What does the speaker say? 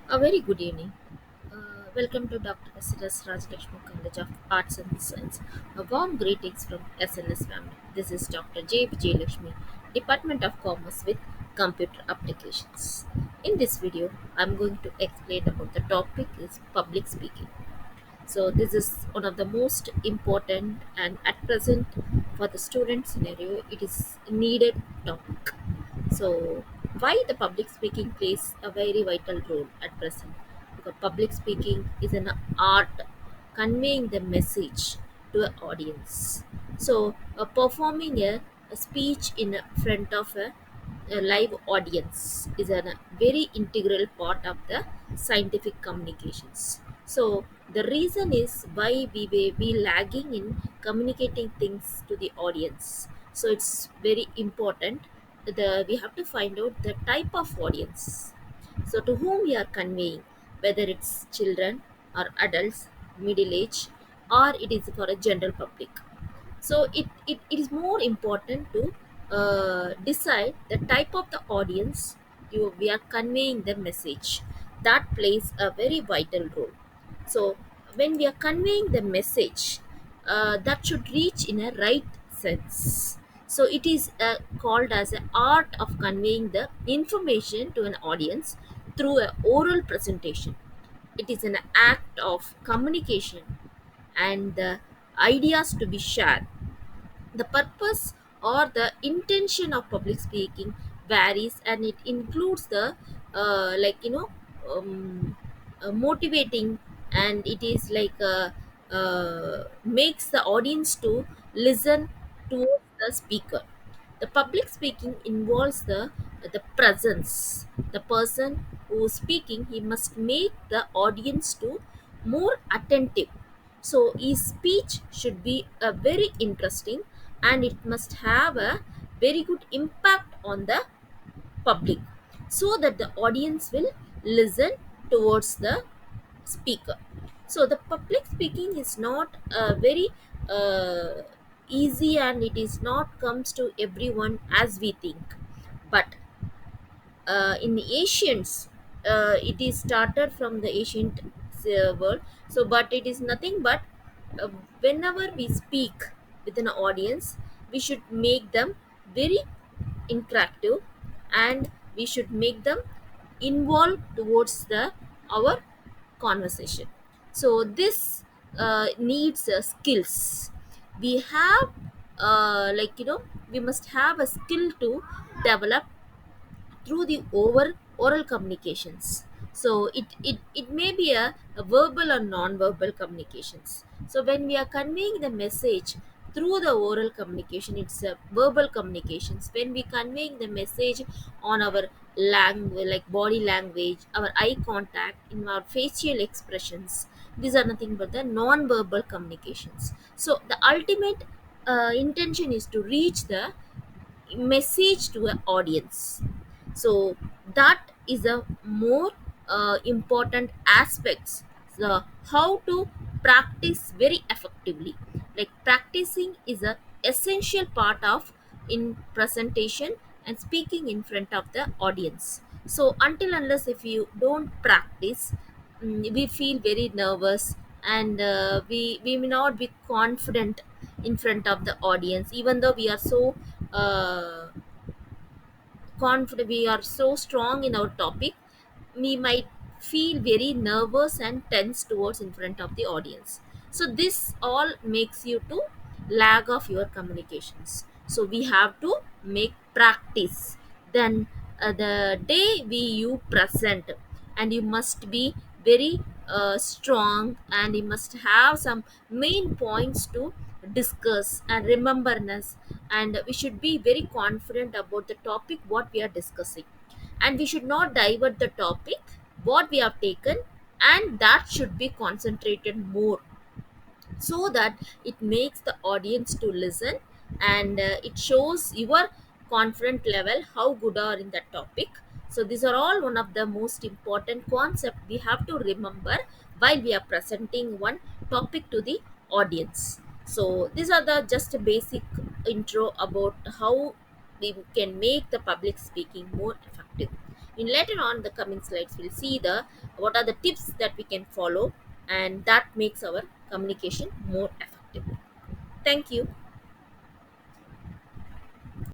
A very good evening. Welcome to Dr. S.S. Rajalakshmi College of Arts and Science. A warm greetings from SNS family. This is Dr. J. Vijayalakshmi, Department of Commerce with Computer Applications. In this video, I'm going to explain about the topic is public speaking. So this is one of the most important and at present for the student scenario, it is needed topic. So, why the public speaking plays a very vital role at present? Because public speaking is an art conveying the message to an audience. So, performing a speech in front of a live audience is a very integral part of the scientific communications. So, the reason is why we may be lagging in communicating things to the audience. So, it's very important we have to find out the type of audience, so to whom we are conveying, whether it's children or adults, middle age, or it is for a general public. So it is more important to decide the type of the audience we are conveying the message. That plays a very vital role. So when we are conveying the message, that should reach in a right sense. So it is called as an art of conveying the information to an audience through a oral presentation. It is an act of communication and the ideas to be shared. The purpose or the intention of public speaking varies, and it includes the like motivating, and it is like makes the audience to listen towards the speaker. The public speaking involves the presence. The person who is speaking, he must make the audience to more attentive. So his speech should be very interesting, and it must have a very good impact on the public, so that the audience will listen towards the speaker. So the public speaking is not very uh, easy, and it is not comes to everyone as we think. But in the ancients, it is started from the ancient world. So but it is nothing but uh, whenever we speak with an audience, we should make them very interactive, and we should make them involved towards the our conversation. So this needs skills. We have we must have a skill to develop through the oral communications. So it may be a verbal or non-verbal communications. So when we are conveying the message through the oral communication, it's a verbal communications. When we conveying the message on our language, like body language, our eye contact, in our facial expressions, these are nothing but the non-verbal communications. So the ultimate intention is to reach the message to an audience. So that is a more important aspects, the how to practice very effectively. Like practicing is a essential part of in presentation and speaking in front of the audience. So until unless if you don't practice, we feel very nervous, and we may not be confident in front of the audience, even though we are so uh, confident, we are so strong in our topic, we might feel very nervous and tense towards in front of the audience. So this all makes you to lag of your communications. So we have to make practice. Then the day we you present, and you must be very strong, and you must have some main points to discuss and rememberness, and we should be very confident about the topic what we are discussing, and we should not divert the topic what we have taken, and that should be concentrated more, so that it makes the audience to listen, and it shows your confident level how good are in that topic. So these are all one of the most important concept we have to remember while we are presenting one topic to the audience. So these are the just a basic intro about how we can make the public speaking more effective. In later on the coming slides, we'll see the what are the tips that we can follow, and that makes our communication more effective. Thank you.